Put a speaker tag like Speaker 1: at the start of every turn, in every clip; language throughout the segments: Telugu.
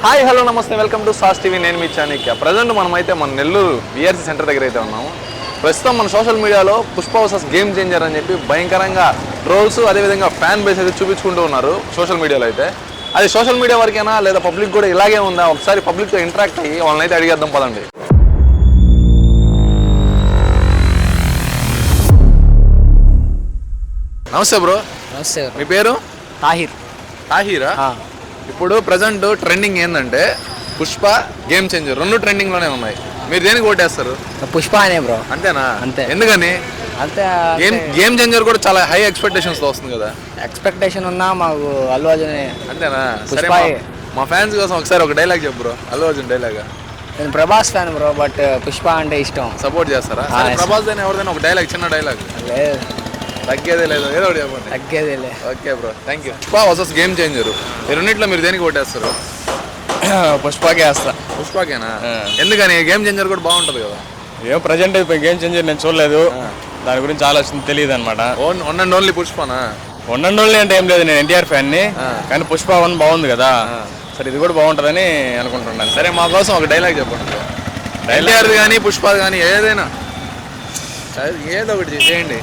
Speaker 1: హాయ్ హలో నమస్తే వెల్కమ్ టు సాస్ టీవీ. నేను మీ చాణక్య. ప్రజెంట్ మనమైతే మన నెల్లూరు విఆర్సీ సెంటర్ దగ్గర అయితే ఉన్నాము. ప్రస్తుతం మన సోషల్ మీడియాలో పుష్ప వర్సెస్ గేమ్ చేంజర్ అని చెప్పి భయంకరంగా ట్రోల్స్ అదేవిధంగా ఫ్యాన్ బేస్ అయితే చూపించుకుంటూ ఉన్నారు సోషల్ మీడియాలో. అయితే అది సోషల్ మీడియా వరకేనా లేదా పబ్లిక్ కూడా ఇలాగే ఉందా? ఒకసారి పబ్లిక్తో ఇంటరాక్ట్ అయ్యి వాళ్ళని అయితే అడిగేద్దాం పదండి. నమస్తే బ్రో.
Speaker 2: నమస్తే.
Speaker 1: మీ పేరు?
Speaker 2: తాహిరా.
Speaker 1: ఇప్పుడు ప్రజెంట్ ట్రెండింగ్ ఏంటంటే పుష్ప గేమ్ చేంజర్ రెండు ట్రెండింగ్లోనే ఉన్నాయి. మీరు దేనికి ఓటేస్తారు?
Speaker 2: పుష్ప అనే బ్రో.
Speaker 1: అంతేనా?
Speaker 2: అంతే.
Speaker 1: ఎందుకని?
Speaker 2: అంతే.
Speaker 1: గేమ్ చేంజర్ కూడా చాలా హై ఎక్స్పెక్టేషన్స్తో వస్తుంది కదా.
Speaker 2: ఎక్స్పెక్టేషన్ ఉన్నా మాకు అల్లు అర్జున్.
Speaker 1: అంతేనా? సరే,
Speaker 2: పుష్ప.
Speaker 1: మా ఫ్యాన్స్ కోసం ఒకసారి ఒక డైలాగ్ చెప్పు బ్రో. అల్లు అర్జున్ డైలాగ్.
Speaker 2: నేను Prabhas fan bro, but Pushpa అంటే ఇష్టం.
Speaker 1: సపోర్ట్ చేస్తారా? ప్రభాస్ అయినా ఎవరిదైనా ఒక డైలాగ్, చిన్న డైలాగ్.
Speaker 2: లేదు,
Speaker 1: తగ్గేదే లేదు, ఏదో ఒకటి చెప్పండి.
Speaker 2: తగ్గేదేలే.
Speaker 1: Okay bro, thank you. Pushpa versus game changer ఈ రెండింటిలో మీరు దేనికి ఓటేస్తారు?
Speaker 3: పుష్పకే వేస్తా.
Speaker 1: పుష్పకేనా? ఎందుకని? గేమ్ చేంజర్ కూడా బాగుంటుంది కదా.
Speaker 3: ఏం ప్రజెంట్ గేమ్ చేంజర్ నేను చూడలేదు, దాని గురించి ఆలోచన తెలియదు అనమాట.
Speaker 1: వన్ అండ్ ఓన్లీ పుష్పనా?
Speaker 3: ఓన్లీ అంటే ఏం లేదు, నేను ఎన్టీఆర్ ఫ్యాన్ని. కానీ పుష్ప 1 బాగుంది కదా, సరే ఇది కూడా బాగుంటుందని అనుకుంటున్నాను.
Speaker 1: సరే, మా కోసం ఒక డైలాగ్ చెప్పండి. ఎన్టీఆర్ కానీ పుష్ప కానీ ఏదైనా ఏదో ఒకటి చేయండి.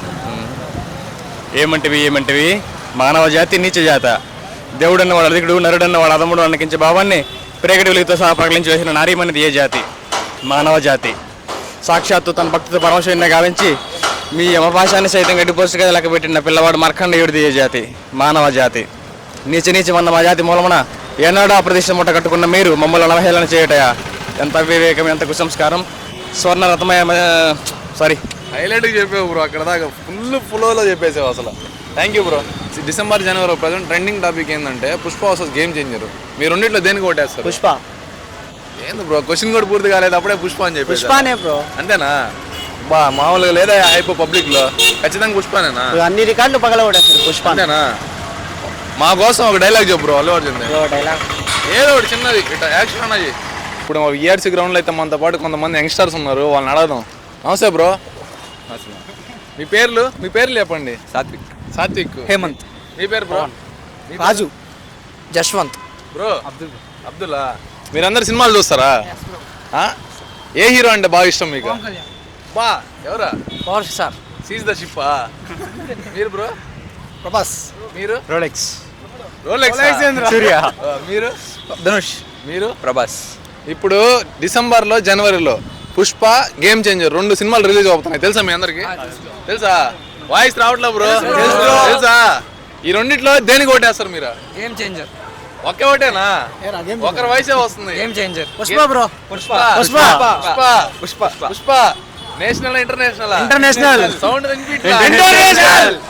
Speaker 3: ఏమంటివి మానవ జాతి నీచ జాత, దేవుడన్న వాడు అధికుడు, నరుడన్న వాడు అదముడు అన్నకించే భావాన్ని ప్రేగటి వెలుగుతో సహా ప్రకటించి వేసిన నారీమనేది ఏ జాతి? మానవ జాతి. సాక్షాత్తు తన భక్తితో పరమశివుని గావించి మీ యమభాషాన్ని సైతం గడ్డిపోసుగా లెక్క పెట్టిన పిల్లవాడు మార్కండేయుడిది ఏ జాతి? మానవ జాతి. నీచమన్న మా జాతి మూలమున ఏనాడో ప్రదేశ ముట్ట కట్టుకున్న మీరు మమ్మల్ని అవహేళన చేయటయా? ఎంత వివేకం, ఎంత కుసంస్కారం! స్వర్ణ రథమయ సారీ
Speaker 1: హైలైట్గా చెప్పావు బ్రో. అక్కడ దాకా ఫుల్ ఫ్లోలో చెప్పేసావు అసలు. Thank you bro. December January present trending topic ఏంటంటే పుష్ప వర్సెస్ గేమ్ చేంజర్. మీరు రెండింటిలో దేనికి ఓటేస్తారు?
Speaker 2: పుష్ప.
Speaker 1: ఏంది బ్రో, క్వశ్చన్ కూడా పూర్తి కాలేదు అప్పుడే పుష్ప అని చెప్పి?
Speaker 2: పుష్పనే బ్రో.
Speaker 1: అంతేనా? బా మామూలుగా లేదా హైప్ పబ్లిక్ లో? ఖచ్చితంగా పుష్పనేనా?
Speaker 2: అన్ని రికార్డులు పగల కొట్టేస్తారు పుష్ప.
Speaker 1: అంతేనా? మా కోసం ఒక డైలాగ్ చెప్పు బ్రో. అల్లు అర్జున్
Speaker 2: డైలాగ్
Speaker 1: ఏదో ఒకటి చిన్నది ఇట్లా యాక్షన్ అన్నది. ఇప్పుడు మా విఆర్సీ గ్రౌండ్లో అయితే మనతో పాటు కొంతమంది యంగ్స్టర్స్ ఉన్నారు, వాళ్ళని అడగదాం. నమస్తే బ్రో. మీ పేర్లు చెప్పండి. సాత్విక్.
Speaker 2: హేమంత్.
Speaker 1: మీ పేరు బ్రో?
Speaker 2: రాజు. జశ్వంత్.
Speaker 1: బ్రో అబ్దుల్లా. మీరందరు సినిమాలు చూస్తారా? ఏ హీరో అంటే బాగా ఇష్టం మీకు? బా ఎవరా?
Speaker 2: Power star.
Speaker 1: Seize the ship. మీరు బ్రో?
Speaker 2: ప్రభాస్.
Speaker 1: మీరు?
Speaker 2: రోలెక్స్.
Speaker 1: సూర్య. మీరు?
Speaker 2: ధనుష్.
Speaker 1: మీరు?
Speaker 2: ప్రభాస్.
Speaker 1: ఇప్పుడు డిసెంబర్లో జనవరిలో పుష్ప గేమ్ చేంజర్ రెండు సినిమాలు రిలీజ్ అవుతున్నాయి. తెలుసా మీ అందరికి? తెలుసా? వాయిస్ రావట్లే బ్రో. తెలుసా? ఈ రెండిట్లో దేనికి ఓటేస్తారు మీరు?
Speaker 2: Game changer.
Speaker 1: ఒకే ఓటేనా? ఒకరి వయసే వస్తుంది.
Speaker 2: Game changer. Pushpa bro.
Speaker 1: Pushpa national international?
Speaker 2: International.
Speaker 1: Sound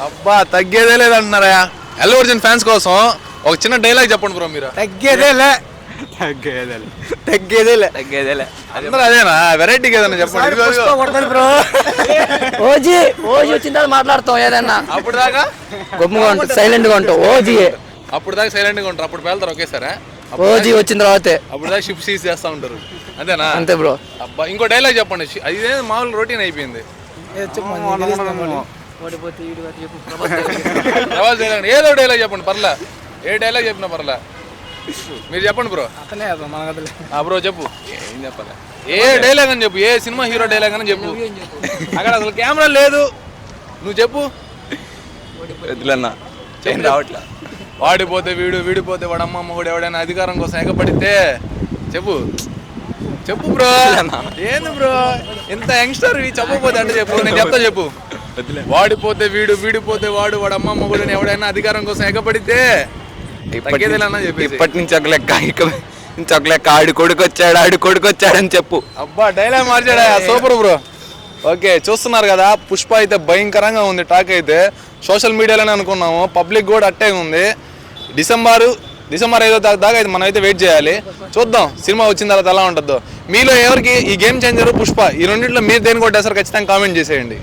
Speaker 1: అబ్బా తగ్గేదే లేదంటున్నారా? అల్లు అర్జున్ ఫ్యాన్స్ కోసం ఒక చిన్న డైలాగ్ చెప్పండి బ్రో మీరు.
Speaker 2: తగ్గేదేలే.
Speaker 1: అందరూ అదేనా? వెరైటీగా ఏదైనా చెప్పండి
Speaker 2: బ్రో. ఓజీ వచ్చిన తర్వాత మాట్లాడతాం ఏదన్నా.
Speaker 1: అప్పుడు దాకా
Speaker 2: గమ్ముగా ఉంటాం, సైలెంట్ గా ఉంటాం. ఓజీ
Speaker 1: అప్పుడు దాకా సైలెంట్ గా ఉంటారు, అప్పుడు పేలుతారు ఒకేసారి.
Speaker 2: ఓజీ వచ్చిన తర్వాతే
Speaker 1: అప్పుడు దాకా షిప్ సీజ్ చేస్తా ఉంటారు. అంతేనా?
Speaker 2: అంతే బ్రో.
Speaker 1: అబ్బా ఇంకో డైలాగ్ చెప్పండి. అదే మామూలు రొటీన్ అయిపోయింది. ప్రభాస్ డైలాగ్ ఏదో డైలాగ్ చెప్పండి పర్లా. ఏ డైలాగ్ చెప్పినా పర్లా, మీరు చెప్పండి బ్రో. బ్రో చెప్పు. ఏం చెప్పాలి? ఏ డైలాగ్ అని చెప్పు, ఏ సినిమా హీరో డైలాగ్ అని చెప్పు. అక్కడ అసలు కెమెరా లేదు, నువ్వు చెప్పు.
Speaker 3: రావట్లా.
Speaker 1: వాడిపోతే వీడిపోతే వాడు అమ్మమ్మ కూడా ఎవడైనా అధికారం కోసం ఎగపడితే చెప్పు బ్రో. ఏంది బ్రో ఇంత యంగ్స్టర్ చెప్పకపోతే అంటే చెప్పు, నేను చెప్తా చెప్పు. వాడిపోతే వీడిపోతే వాడు అమ్మమ్మ కూడా ఎవడైనా అధికారం కోసం ఎగపడితే
Speaker 3: ఇప్పటి నుంచి ఒక లెక్క ఆడి కొడుకు వచ్చాడని చెప్పు.
Speaker 1: అబ్బా డైలాగ్ మార్చాడా? Super bro. ఓకే, చూస్తున్నారు కదా, పుష్ప అయితే భయంకరంగా ఉంది. టాక్ అయితే సోషల్ మీడియాలోనే అనుకున్నాము, పబ్లిక్ కూడా అట్టే ఉంది. డిసెంబర్ 5వ దాకా అయితే మనం అయితే వెయిట్ చేయాలి. చూద్దాం సినిమా వచ్చిన తర్వాత ఎలా ఉంటుందో. మీలో ఎవరికి ఈ గేమ్ చేంజర్ పుష్ప ఈ రెండింటిలో మీరు దేని కొట్టేసారు ఖచ్చితంగా కామెంట్ చేసేయండి.